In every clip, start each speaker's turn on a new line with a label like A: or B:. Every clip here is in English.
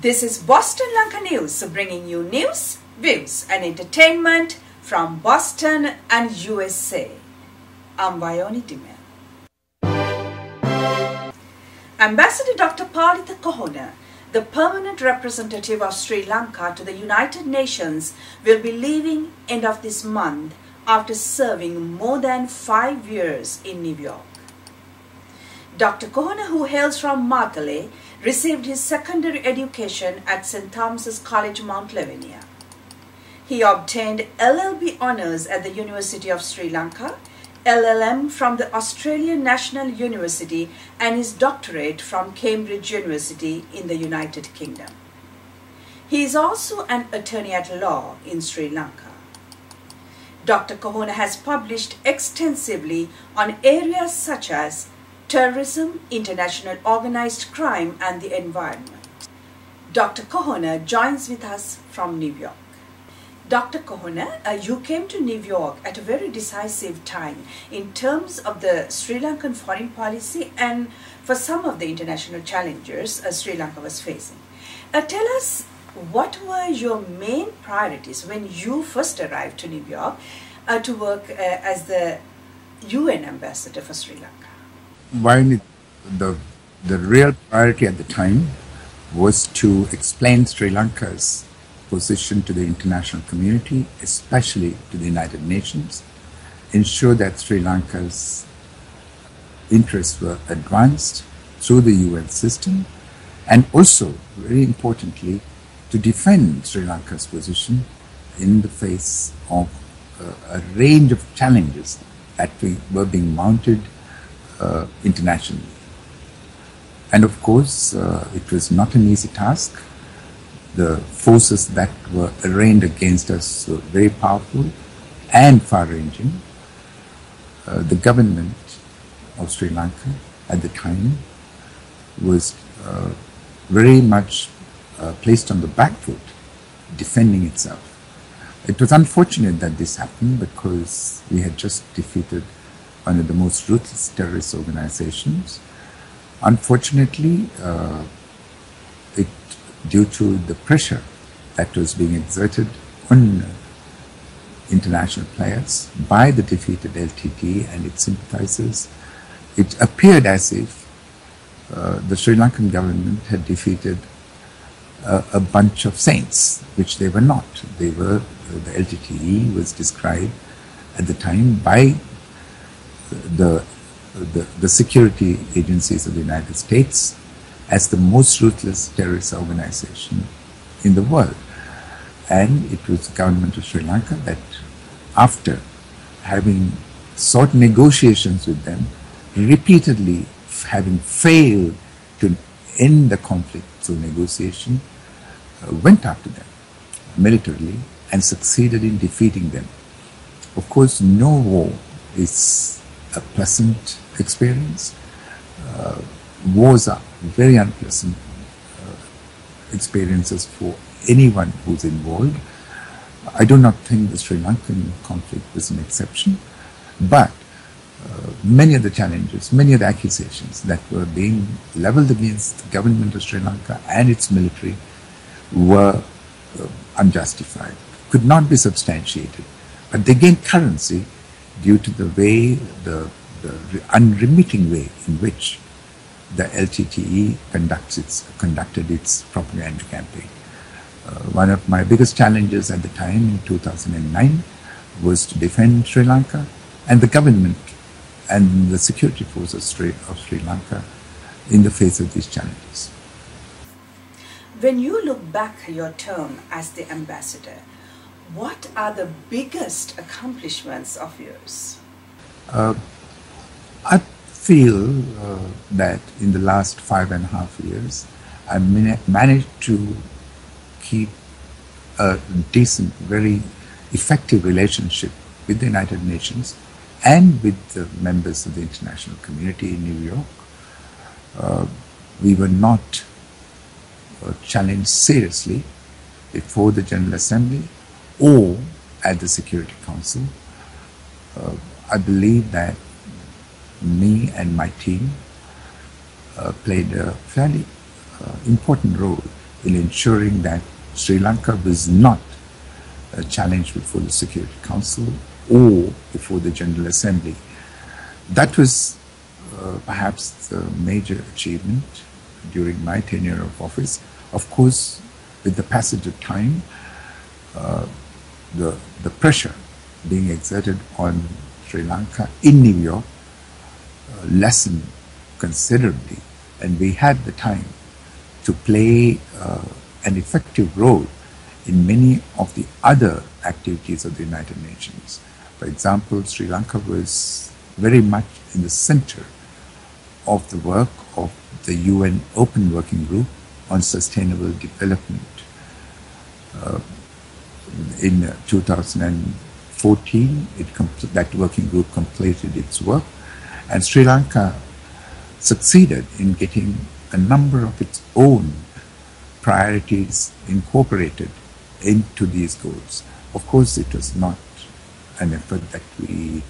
A: This is Boston Lanka News, bringing you news, views and entertainment from Boston and USA. I'm Vayoni Dimel. Ambassador Dr. Palitha Kohona, the permanent representative of Sri Lanka to the United Nations, will be leaving end of this month after serving more than 5 years in New York. Dr. Kohona, who hails from Matale, received his secondary education at St. Thomas's College, Mount Lavinia. He obtained LLB honours at the University of Sri Lanka, LLM from the Australian National University, and his doctorate from Cambridge University in the United Kingdom. He is also an attorney at law in Sri Lanka. Dr. Kohona has published extensively on areas such as terrorism, international organized crime, and the environment. Dr. Kohona joins with us from New York. Dr. Kohona, you came to New York at a very decisive time in terms of the Sri Lankan foreign policy and for some of the international challenges Sri Lanka was facing. Tell us, what were your main priorities when you first arrived to New York to work as the UN ambassador for Sri Lanka?
B: The real priority at the time was to explain Sri Lanka's position to the international community, especially to the United Nations, ensure that Sri Lanka's interests were advanced through the UN system, and also, very importantly, to defend Sri Lanka's position in the face of a range of challenges that were being mounted internationally. And of course, it was not an easy task. The forces that were arrayed against us were very powerful and far-ranging. The government of Sri Lanka at the time was very much placed on the back foot, defending itself. It was unfortunate that this happened because we had just defeated one of the most ruthless terrorist organizations. Unfortunately, due to the pressure that was being exerted on international players by the defeated LTT and its sympathizers, it appeared as if the Sri Lankan government had defeated a bunch of saints, which they were not. They were, the LTTE was described at the time by the security agencies of the United States as the most ruthless terrorist organization in the world. And it was the government of Sri Lanka that, after having sought negotiations with them, repeatedly having failed to end the conflict through negotiation, went after them militarily and succeeded in defeating them. Of course, no war is a pleasant experience. Wars are very unpleasant experiences for anyone who's involved. I do not think the Sri Lankan conflict was an exception, but many of the challenges, many of the accusations that were being leveled against the government of Sri Lanka and its military were unjustified, could not be substantiated. But they gained currency due to the way, the unremitting way in which the LTTE conducted its propaganda campaign. One of my biggest challenges at the time in 2009 was to defend Sri Lanka and the government and the security forces of Sri Lanka in the face of these challenges.
A: When you look back at your term as the ambassador, what are the biggest accomplishments of yours?
B: I feel that in the last 5.5 years, I managed to keep a decent, very effective relationship with the United Nations and with the members of the international community in New York. We were not challenged seriously before the General Assembly or at the Security Council. I believe that me and my team played a fairly important role in ensuring that Sri Lanka was not challenged before the Security Council or before the General Assembly. That was perhaps the major achievement during my tenure of office. Of course, with the passage of time, the pressure being exerted on Sri Lanka in New York lessened considerably, and we had the time to play an effective role in many of the other activities of the United Nations. For example, Sri Lanka was very much in the center of the work of the UN Open Working Group on Sustainable Development. In 2014, that working group completed its work, and Sri Lanka succeeded in getting a number of its own priorities incorporated into these goals. Of course, it was not an effort that we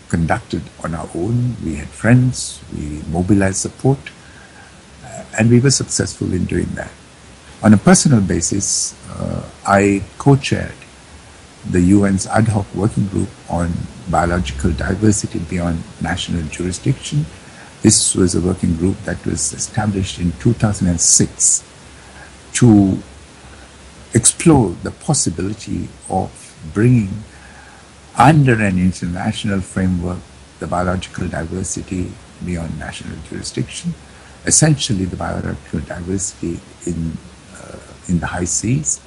B: conducted on our own. We had friends, we mobilized support, and we were successful in doing that. On a personal basis, I co-chaired the UN's ad hoc working group on biological diversity beyond national jurisdiction. This was a working group that was established in 2006 to explore the possibility of bringing under an international framework the biological diversity beyond national jurisdiction, essentially the biological diversity in the high seas.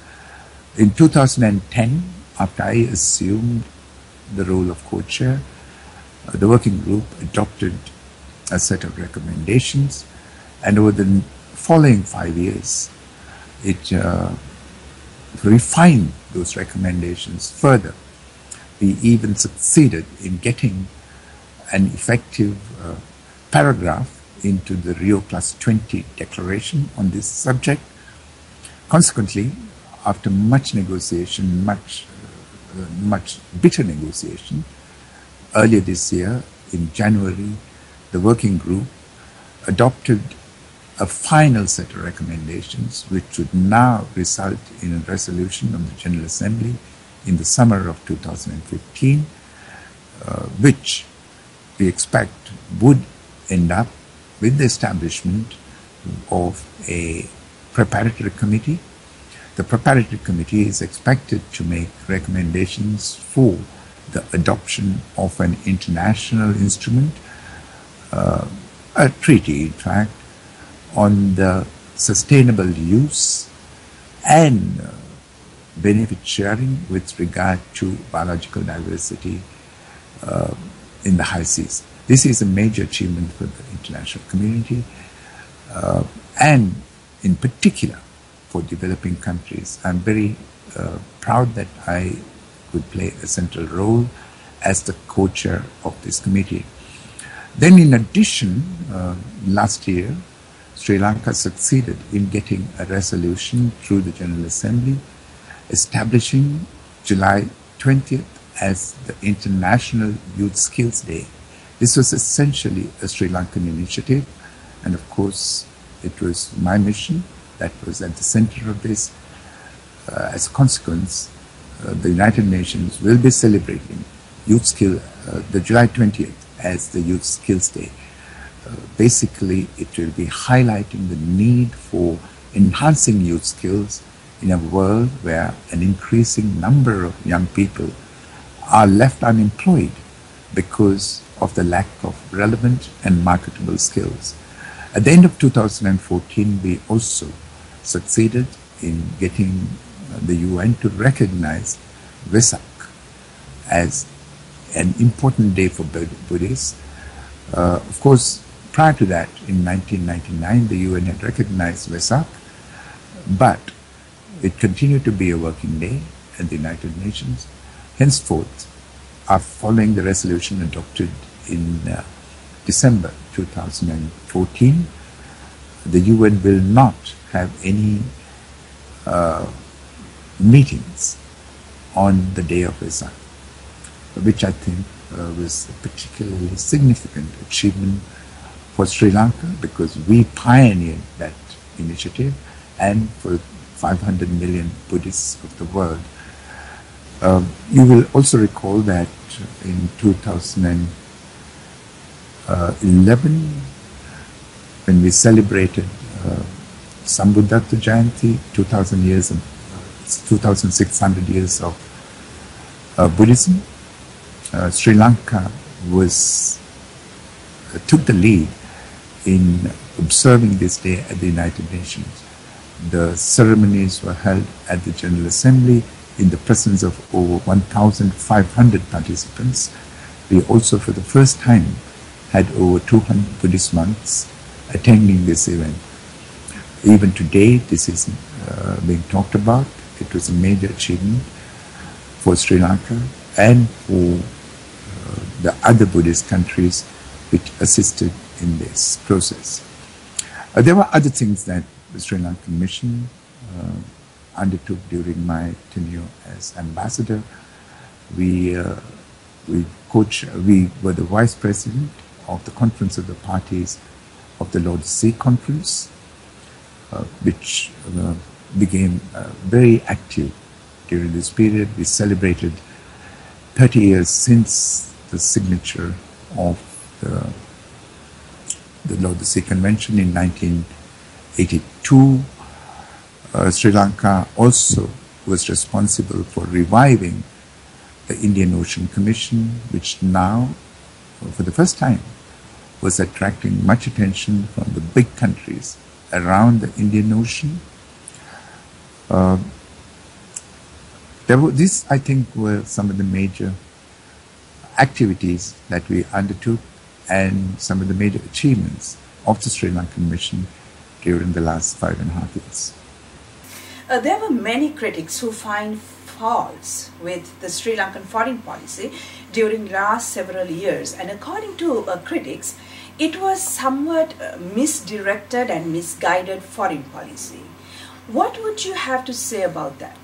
B: In 2010, after I assumed the role of co-chair, the working group adopted a set of recommendations, and over the following 5 years, it refined those recommendations further. We even succeeded in getting an effective paragraph into the Rio +20 declaration on this subject. Consequently, after much negotiation, much bitter negotiation, earlier this year, in January, the working group adopted a final set of recommendations which would now result in a resolution of the General Assembly in the summer of 2015, which we expect would end up with the establishment of a preparatory committee. The preparatory committee is expected to make recommendations for the adoption of an international instrument, a treaty in fact, on the sustainable use and benefit sharing with regard to biological diversity in the high seas. This is a major achievement for the international community and in particular for developing countries. I'm very proud that I could play a central role as the co-chair of this committee. Then in addition, last year, Sri Lanka succeeded in getting a resolution through the General Assembly establishing July 20th as the International Youth Skills Day. This was essentially a Sri Lankan initiative, and of course it was my mission that was at the center of this. As a consequence, the United Nations will be celebrating the July 20th as the Youth Skills Day. Basically, it will be highlighting the need for enhancing youth skills in a world where an increasing number of young people are left unemployed because of the lack of relevant and marketable skills. At the end of 2014, we also succeeded in getting the UN to recognize Vesak as an important day for Buddhists. Of course, prior to that, in 1999, the UN had recognized Vesak, but it continued to be a working day at the United Nations. Henceforth, following the resolution adopted in December 2014, the UN will not have any meetings on the day of Vesak, which I think was a particularly significant achievement for Sri Lanka because we pioneered that initiative and for 500 million Buddhists of the world. You will also recall that in 2011, when we celebrated Sambuddhata Jayanti, 2,600 years of Buddhism, Sri Lanka took the lead in observing this day at the United Nations. The ceremonies were held at the General Assembly in the presence of over 1,500 participants. We also, for the first time, had over 200 Buddhist monks attending this event. Even today, this is being talked about. It was a major achievement for Sri Lanka and for the other Buddhist countries which assisted in this process. There were other things that the Sri Lankan mission undertook during my tenure as ambassador. We were the vice president of the Conference of the Parties of the Lord Sea Conference, which became very active during this period. We celebrated 30 years since the signature of the Lord Sea Convention in 1982. Sri Lanka also was responsible for reviving the Indian Ocean Commission, which now, for the first time, was attracting much attention from the big countries around the Indian Ocean. These, I think, were some of the major activities that we undertook and some of the major achievements of the Sri Lankan mission during the last 5.5 years.
A: There were many critics who find faults with the Sri Lankan foreign policy during the last several years, and according to critics, it was somewhat misdirected and misguided foreign policy. What would you have to say about that?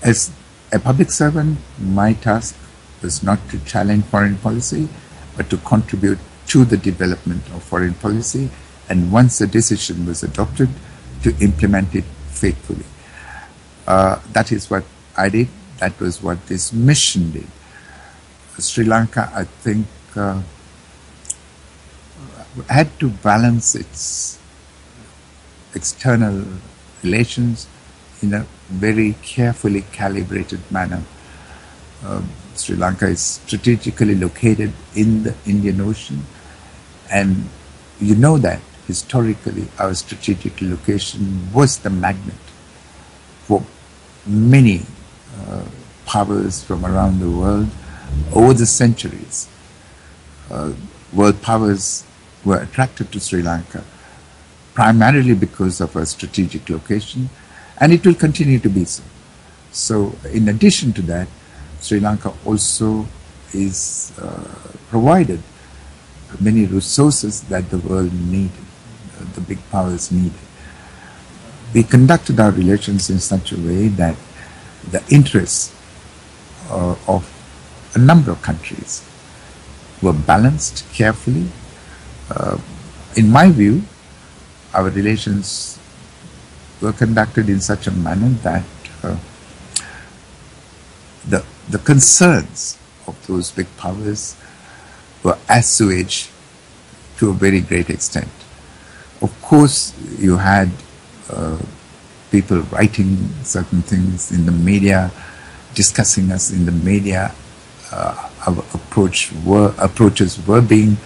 B: As a public servant, my task was not to challenge foreign policy, but to contribute to the development of foreign policy, and once a decision was adopted, to implement it faithfully. That is what I did. That was what this mission did. Sri Lanka, I think, had to balance its external relations in a very carefully calibrated manner. Sri Lanka is strategically located in the Indian Ocean, and you know that historically our strategic location was the magnet for many powers from around the world over the centuries. World powers were attracted to Sri Lanka primarily because of our strategic location, and it will continue to be so. So in addition to that, Sri Lanka also is provided many resources that the world needed, the big powers needed. We conducted our relations in such a way that the interests of a number of countries were balanced carefully. In my view, our relations were conducted in such a manner that the concerns of those big powers were assuaged to a very great extent. Of course, you had people writing certain things in the media, discussing us in the media. Our approaches were being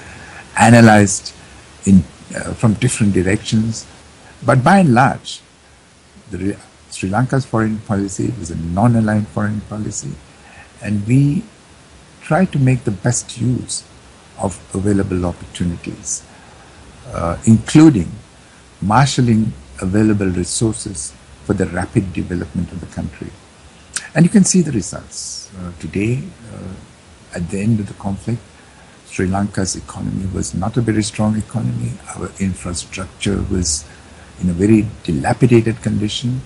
B: analyzed from different directions. But by and large, Sri Lanka's foreign policy was a non-aligned foreign policy, and we tried to make the best use of available opportunities, including marshalling available resources for the rapid development of the country. And you can see the results. Today, at the end of the conflict, Sri Lanka's economy was not a very strong economy. Our infrastructure was in a very dilapidated condition.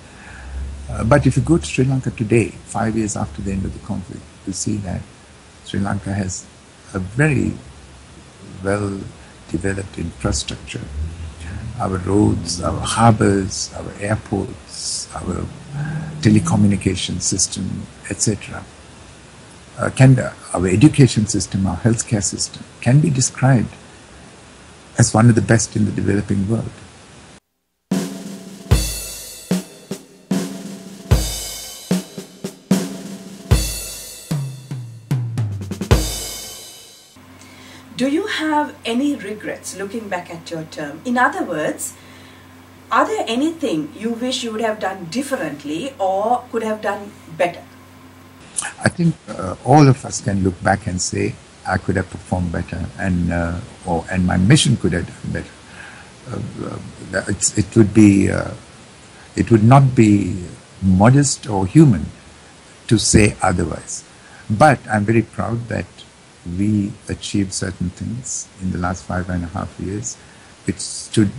B: But if you go to Sri Lanka today, 5 years after the end of the conflict, you see that Sri Lanka has a very well-developed infrastructure. our roads, our harbors, our airports, our telecommunication system, etc. Our education system, our healthcare system can be described as one of the best in the developing world.
A: Do you have any regrets looking back at your term? In other words, are there anything you wish you would have done differently or could have done better?
B: I think all of us can look back and say, I could have performed better, and my mission could have done better. It would not be modest or human to say otherwise. But I'm very proud that we achieved certain things in the last 5.5 years, which stood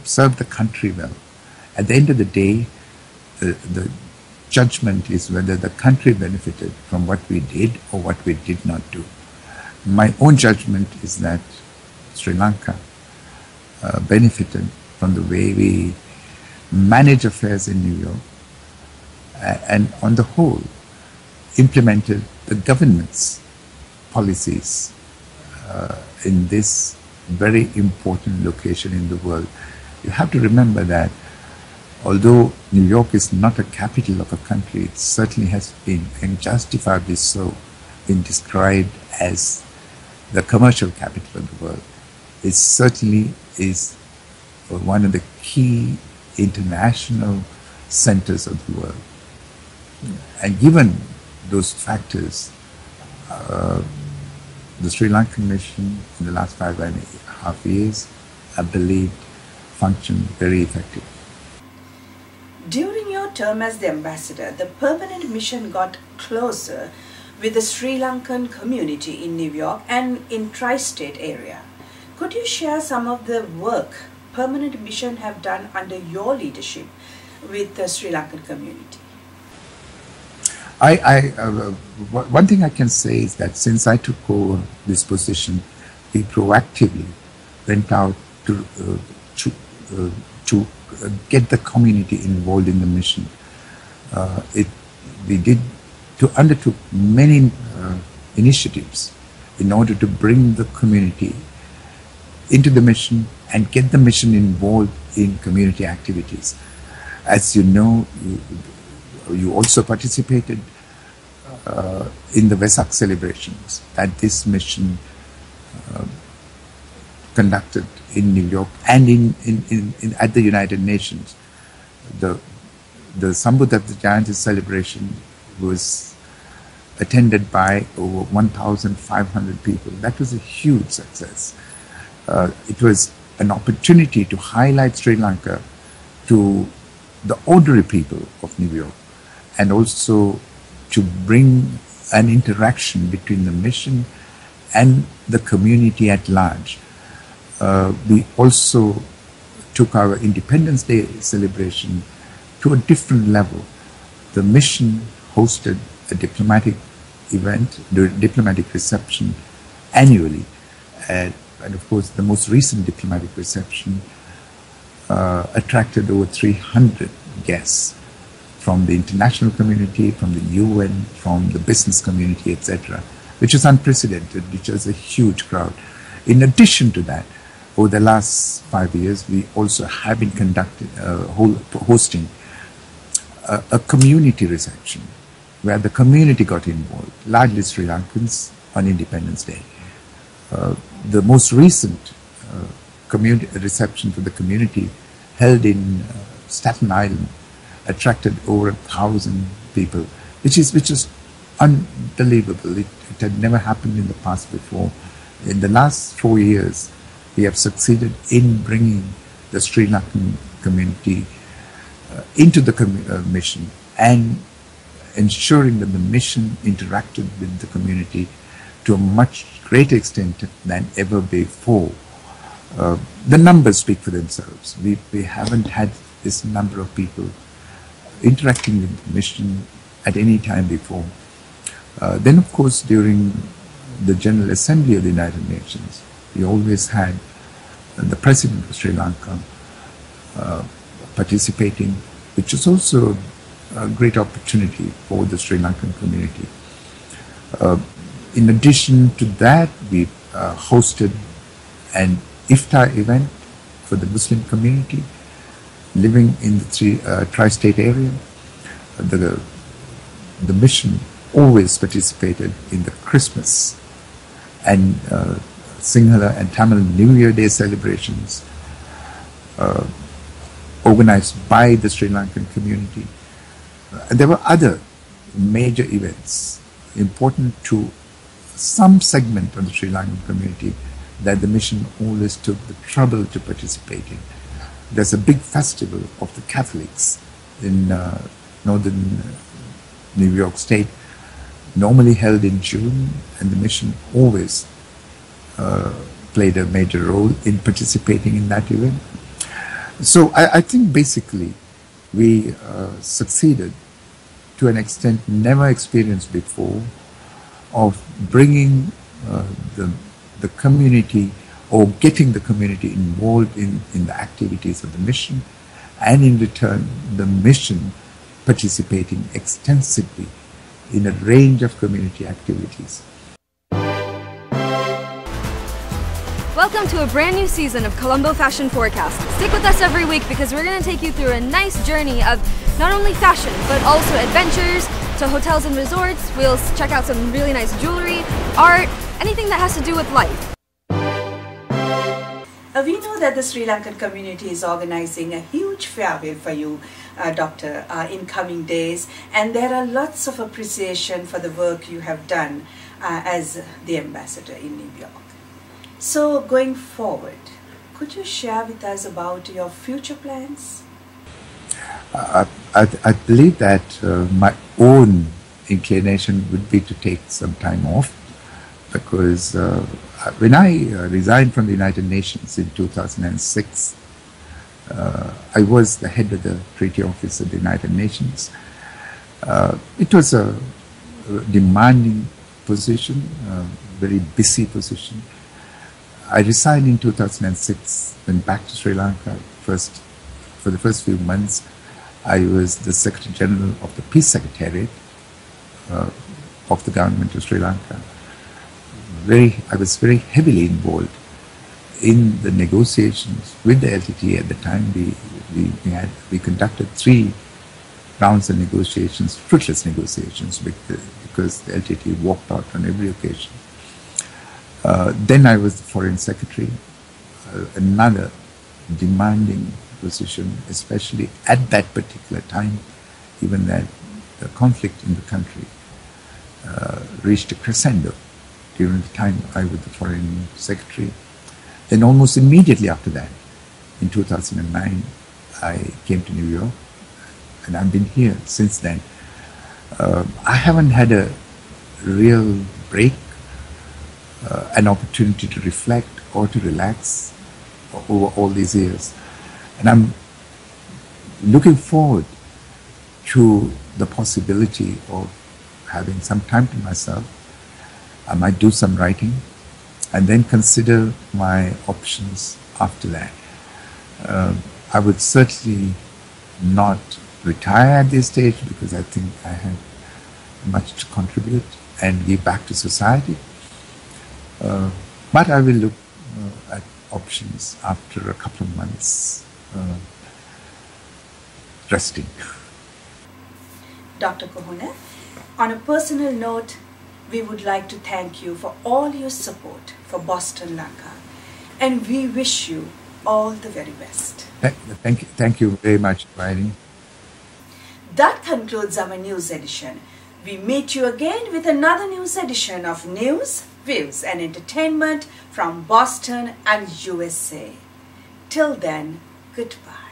B: served the country well. At the end of the day, the judgment is whether the country benefited from what we did or what we did not do. My own judgment is that Sri Lanka benefited from the way we manage affairs in New York and on the whole implemented the government's policies in this very important location in the world. You have to remember that although New York is not a capital of a country, it certainly has been, and justifiably so, been described as the commercial capital of the world. It certainly is one of the key international centers of the world. And given those factors, the Sri Lankan mission in the last 5.5 years, I believe, functioned very effectively.
A: During your term as the ambassador, the permanent mission got closer with the Sri Lankan community in New York and in tri-state area. Could you share some of the work permanent mission have done under your leadership with the Sri Lankan community?
B: One thing I can say is that since I took over this position, we proactively went out to get the community involved in the mission. We undertook many initiatives in order to bring the community into the mission and get the mission involved in community activities. As you know, you also participated in the Vesak celebrations that this mission conducted in New York and at the United Nations. The Sambudha Jayanti celebration was attended by over 1,500 people. That was a huge success. It was an opportunity to highlight Sri Lanka to the ordinary people of New York, and also to bring an interaction between the mission and the community at large. We also took our Independence Day celebration to a different level. The mission hosted a diplomatic event, the diplomatic reception annually, and of course the most recent diplomatic reception attracted over 300 guests from the international community, from the UN, from the business community, etc., which is unprecedented, which is a huge crowd. In addition to that, over the last 5 years, we also have been hosting a community reception where the community got involved, largely Sri Lankans, on Independence Day. The most recent community reception for the community held in Staten Island attracted over 1,000 people, which is unbelievable. It had never happened in the past before. In the last 4 years, we have succeeded in bringing the Sri Lankan community into the mission and ensuring that the mission interacted with the community to a much greater extent than ever before. The numbers speak for themselves. We haven't had this number of people interacting with the mission at any time before. Then, of course, during the General Assembly of the United Nations, we always had the President of Sri Lanka participating, which is also a great opportunity for the Sri Lankan community. In addition to that, we hosted an iftar event for the Muslim community living in the tri-state area. The mission always participated in the Christmas and Sinhala and Tamil New Year Day celebrations organized by the Sri Lankan community. There were other major events important to some segment of the Sri Lankan community that the mission always took the trouble to participate in. There's a big festival of the Catholics in northern New York State, normally held in June, and the mission always played a major role in participating in that event. So I think basically we succeeded to an extent never experienced before of bringing the community or getting the community involved in the activities of the mission, and in return the mission participating extensively in a range of community activities.
C: Welcome to a brand new season of Colombo Fashion Forecast. Stick with us every week because we're going to take you through a nice journey of not only fashion but also adventures to hotels and resorts. We'll check out some really nice jewelry, art, anything that has to do with life.
A: We know that the Sri Lankan community is organizing a huge farewell for you, Doctor, in coming days, and there are lots of appreciation for the work you have done as the ambassador in New York. So going forward, could you share with us about your future plans?
B: I believe that my own inclination would be to take some time off, because when I resigned from the United Nations in 2006, I was the head of the Treaty Office of the United Nations. It was a demanding position, a very busy position. I resigned in 2006, went back to Sri Lanka. For the first few months, I was the Secretary General of the Peace Secretariat of the government of Sri Lanka. I was very heavily involved in the negotiations with the LTTE at the time. We conducted 3 rounds of negotiations, fruitless negotiations, because the LTTE walked out on every occasion. Then I was the Foreign Secretary, another demanding position, especially at that particular time, even that the conflict in the country reached a crescendo during the time I was the Foreign Secretary. Then almost immediately after that, in 2009, I came to New York, and I've been here since then. I haven't had a real break, an opportunity to reflect or to relax over all these years. And I'm looking forward to the possibility of having some time to myself. I might do some writing and then consider my options after that. I would certainly not retire at this stage, because I think I have much to contribute and give back to society. But I will look at options after a couple of months resting.
A: Dr. Kohona, on a personal note, we would like to thank you for all your support for Boston Lanka, and we wish you all the very best.
B: Thank you very much, Riley.
A: That concludes our news edition. We meet you again with another news edition of News, Views and Entertainment from Boston and USA. Till then, goodbye.